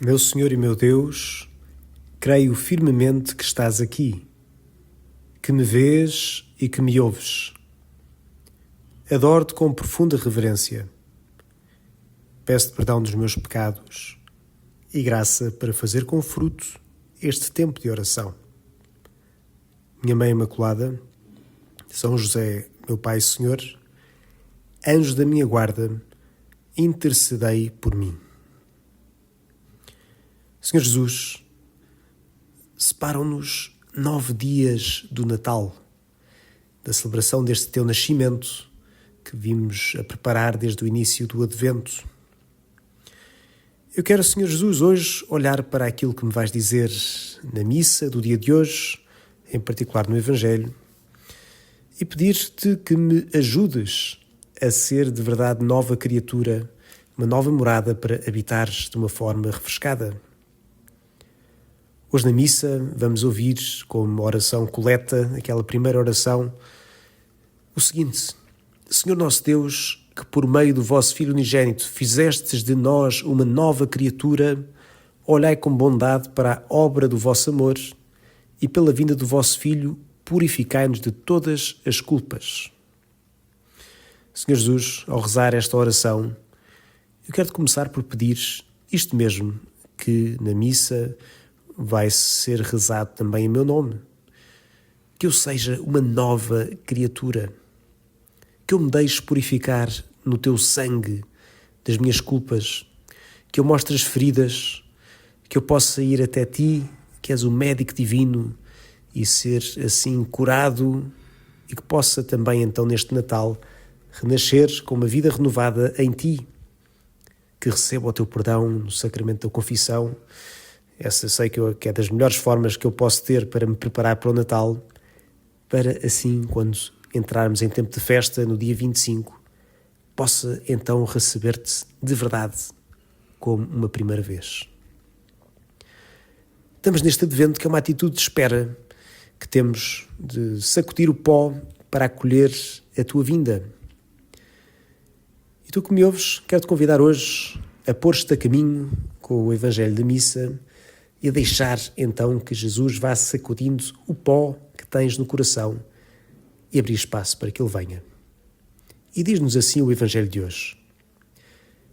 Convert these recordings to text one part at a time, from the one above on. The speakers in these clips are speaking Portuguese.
Meu Senhor e meu Deus, creio firmemente que estás aqui, que me vês e que me ouves. Adoro-te com profunda reverência. Peço-te perdão dos meus pecados e graça para fazer com fruto este tempo de oração. Minha Mãe Imaculada, São José, meu Pai e Senhor, anjos da minha guarda, intercedei por mim. Senhor Jesus, separam-nos 9 dias do Natal, da celebração deste teu nascimento que vimos a preparar desde o início do Advento. Eu quero, Senhor Jesus, hoje olhar para aquilo que me vais dizer na missa do dia de hoje, em particular no Evangelho, e pedir-te que me ajudes a ser de verdade nova criatura, uma nova morada para habitares de uma forma refrescada. Hoje na missa vamos ouvir como oração coleta, aquela primeira oração, o seguinte: Senhor nosso Deus, que por meio do vosso Filho unigênito fizestes de nós uma nova criatura, olhai com bondade para a obra do vosso amor e pela vinda do vosso Filho purificai-nos de todas as culpas. Senhor Jesus, ao rezar esta oração, eu quero começar por pedir isto mesmo, que na missa vai ser rezado também em meu nome. Que eu seja uma nova criatura. Que eu me deixe purificar no teu sangue das minhas culpas. Que eu mostre as feridas. Que eu possa ir até ti, que és o médico divino, e ser assim curado. E que possa também então neste Natal renascer com uma vida renovada em ti. Que receba o teu perdão no sacramento da confissão. Essa sei que é das melhores formas que eu posso ter para me preparar para o Natal, para assim, quando entrarmos em tempo de festa, no dia 25, possa então receber-te de verdade, como uma primeira vez. Estamos neste Advento que é uma atitude de espera, que temos de sacudir o pó para acolher a tua vinda. E tu que me ouves, quero-te convidar hoje a pôr-te a caminho com o Evangelho da Missa, e a deixar então que Jesus vá sacudindo o pó que tens no coração e abrir espaço para que Ele venha. E diz-nos assim o Evangelho de hoje.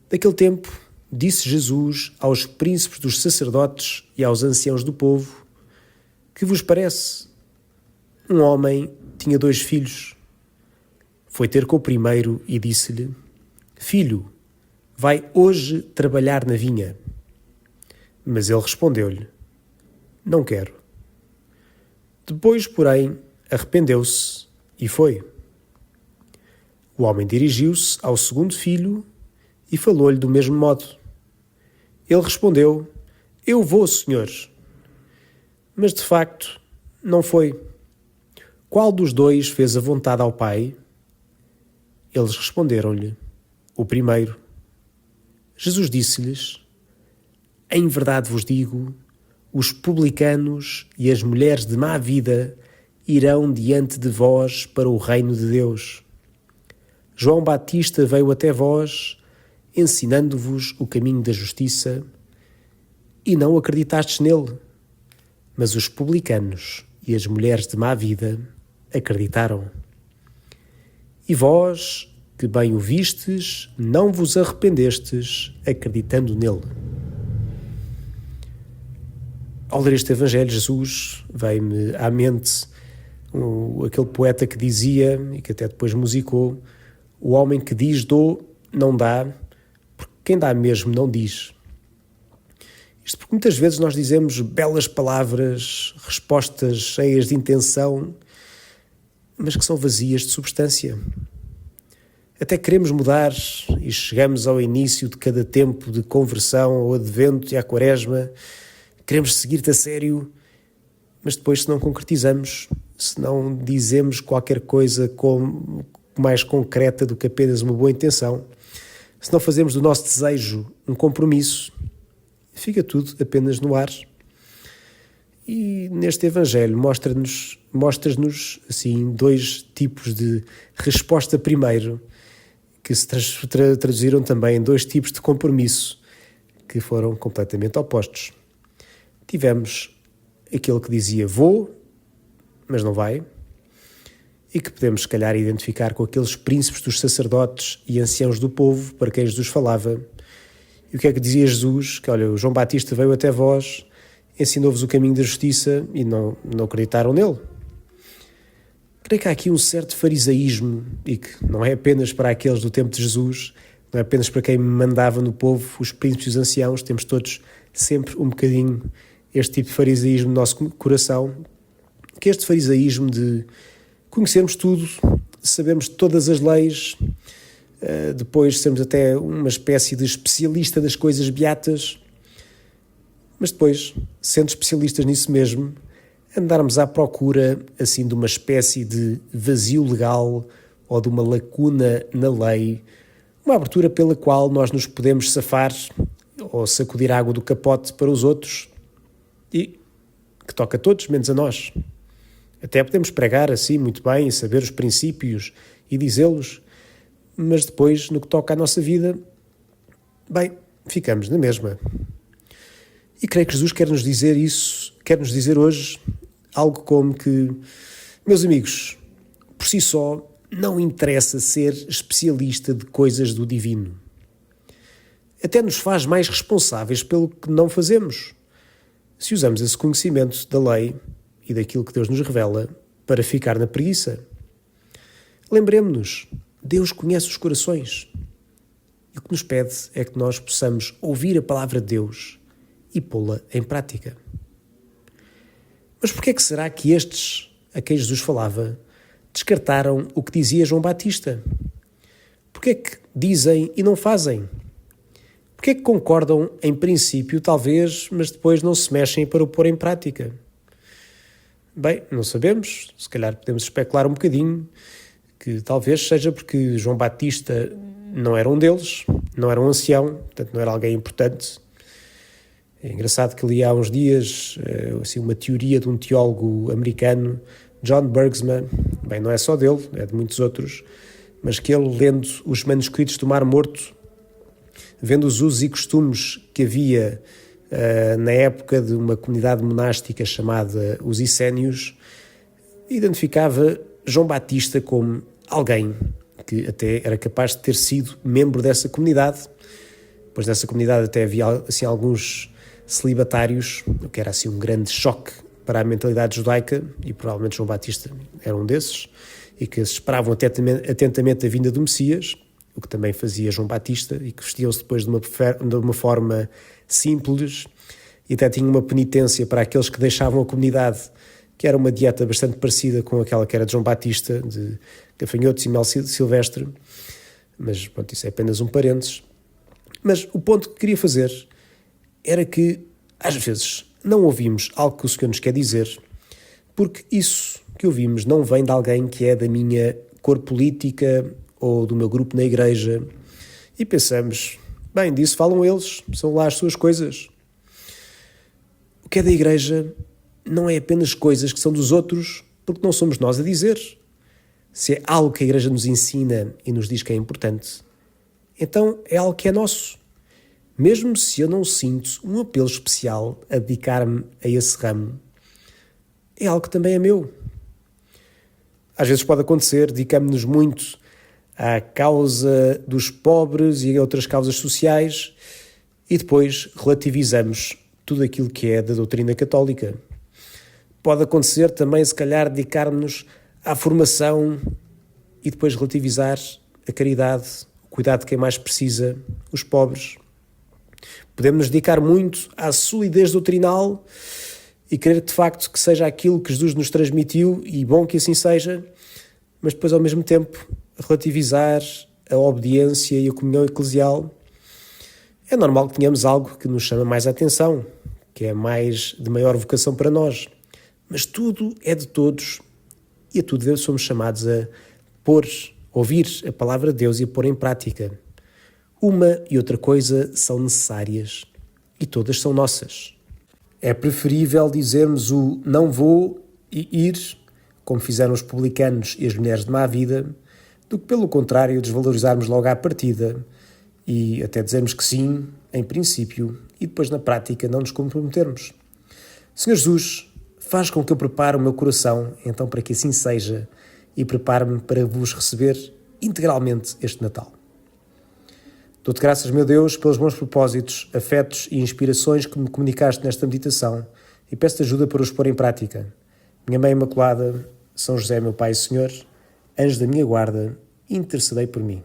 Daquele tempo, disse Jesus aos príncipes dos sacerdotes e aos anciãos do povo: que vos parece? Um homem tinha 2 filhos. Foi ter com o primeiro e disse-lhe: Filho, vai hoje trabalhar na vinha. Mas ele respondeu-lhe: Não quero. Depois, porém, arrependeu-se e foi. O homem dirigiu-se ao segundo filho e falou-lhe do mesmo modo. Ele respondeu: Eu vou, senhor. Mas, de facto, não foi. Qual dos 2 fez a vontade ao pai? Eles responderam-lhe: O primeiro. Jesus disse-lhes: Em verdade vos digo, os publicanos e as mulheres de má vida irão diante de vós para o reino de Deus. João Batista veio até vós, ensinando-vos o caminho da justiça, e não acreditastes nele, mas os publicanos e as mulheres de má vida acreditaram. E vós, que bem o vistes, não vos arrependestes, acreditando nele. Ao ler este Evangelho, Jesus veio-me à mente aquele poeta que dizia, e que até depois musicou: o homem que diz dou, não dá, porque quem dá mesmo não diz. Isto porque muitas vezes nós dizemos belas palavras, respostas cheias de intenção, mas que são vazias de substância. Até queremos mudar e chegamos ao início de cada tempo de conversão, ao Advento e à Quaresma. Queremos seguir-te a sério, mas depois, se não concretizamos, se não dizemos qualquer coisa mais concreta do que apenas uma boa intenção, se não fazemos do nosso desejo um compromisso, fica tudo apenas no ar. E neste Evangelho mostras-nos assim 2 tipos de resposta primeiro, que se traduziram também em 2 tipos de compromisso, que foram completamente opostos. Tivemos aquele que dizia vou, mas não vai, e que podemos, se calhar, identificar com aqueles príncipes dos sacerdotes e anciãos do povo para quem Jesus falava. E o que é que dizia Jesus? Que, olha, o João Batista veio até vós, ensinou-vos o caminho da justiça e não acreditaram nele. Creio que há aqui um certo farisaísmo e que não é apenas para aqueles do tempo de Jesus, não é apenas para quem mandava no povo, os príncipes e os anciãos, temos todos sempre um bocadinho este tipo de farisaísmo no nosso coração, que é este farisaísmo de conhecermos tudo, sabermos todas as leis, depois sermos até uma espécie de especialista das coisas beatas, mas depois, sendo especialistas nisso mesmo, andarmos à procura assim de uma espécie de vazio legal ou de uma lacuna na lei, uma abertura pela qual nós nos podemos safar ou sacudir água do capote para os outros e que toca a todos, menos a nós. Até podemos pregar assim muito bem, saber os princípios e dizê-los, mas depois, no que toca à nossa vida, bem, ficamos na mesma. E creio que Jesus quer nos dizer isso, quer nos dizer hoje algo como que, meus amigos, por si só, não interessa ser especialista de coisas do divino. Até nos faz mais responsáveis pelo que não fazemos, se usamos esse conhecimento da lei e daquilo que Deus nos revela para ficar na preguiça. Lembremos-nos, Deus conhece os corações e o que nos pede é que nós possamos ouvir a palavra de Deus e pô-la em prática. Mas porquê é que será que estes, a quem Jesus falava, descartaram o que dizia João Batista? Porquê é que dizem e não fazem? Porquê é que concordam em princípio, talvez, mas depois não se mexem para o pôr em prática? Bem, não sabemos, se calhar podemos especular um bocadinho, que talvez seja porque João Batista não era um deles, não era um ancião, portanto não era alguém importante. É engraçado que li há uns dias assim, uma teoria de um teólogo americano, John Bergsma, bem, não é só dele, é de muitos outros, mas que ele, lendo os manuscritos do Mar Morto, vendo os usos e costumes que havia na época de uma comunidade monástica chamada os Essénios, identificava João Batista como alguém que até era capaz de ter sido membro dessa comunidade, pois nessa comunidade até havia assim, alguns celibatários, o que era assim um grande choque para a mentalidade judaica, e provavelmente João Batista era um desses, e que esperavam atentamente a vinda do Messias, o que também fazia João Batista, e que vestiam-se depois de uma forma simples, e até tinham uma penitência para aqueles que deixavam a comunidade, que era uma dieta bastante parecida com aquela que era de João Batista, de gafanhotos e mel silvestre, mas pronto, isso é apenas um parênteses. Mas o ponto que queria fazer era que, às vezes, não ouvimos algo que o Senhor nos quer dizer, porque isso que ouvimos não vem de alguém que é da minha cor política ou do meu grupo na igreja, e pensamos, bem, disso falam eles, são lá as suas coisas. O que é da igreja não é apenas coisas que são dos outros, porque não somos nós a dizer. Se é algo que a igreja nos ensina e nos diz que é importante, então é algo que é nosso. Mesmo se eu não sinto um apelo especial a dedicar-me a esse ramo, é algo que também é meu. Às vezes pode acontecer, dedicamos-nos muito à causa dos pobres e a outras causas sociais e depois relativizamos tudo aquilo que é da doutrina católica. Pode acontecer também, se calhar, dedicar-nos à formação e depois relativizar a caridade, o cuidado de quem mais precisa, os pobres. Podemos nos dedicar muito à solidez doutrinal e querer de facto que seja aquilo que Jesus nos transmitiu, e bom que assim seja, mas depois ao mesmo tempo relativizar a obediência e a comunhão eclesial. É normal que tenhamos algo que nos chama mais a atenção, que é mais de maior vocação para nós, mas tudo é de todos e a tudo somos chamados a ouvir a palavra de Deus e a pôr em prática. Uma e outra coisa são necessárias e todas são nossas. É preferível dizermos o não vou e ir, como fizeram os publicanos e as mulheres de má vida, do que, pelo contrário, desvalorizarmos logo à partida e até dizermos que sim, em princípio, e depois na prática não nos comprometermos. Senhor Jesus, faz com que eu prepare o meu coração, então para que assim seja, e prepare-me para vos receber integralmente este Natal. Dou-te graças, meu Deus, pelos bons propósitos, afetos e inspirações que me comunicaste nesta meditação e peço-te ajuda para os pôr em prática. Minha Mãe Imaculada, São José, meu Pai e Senhor, anjo da minha guarda, intercedei por mim.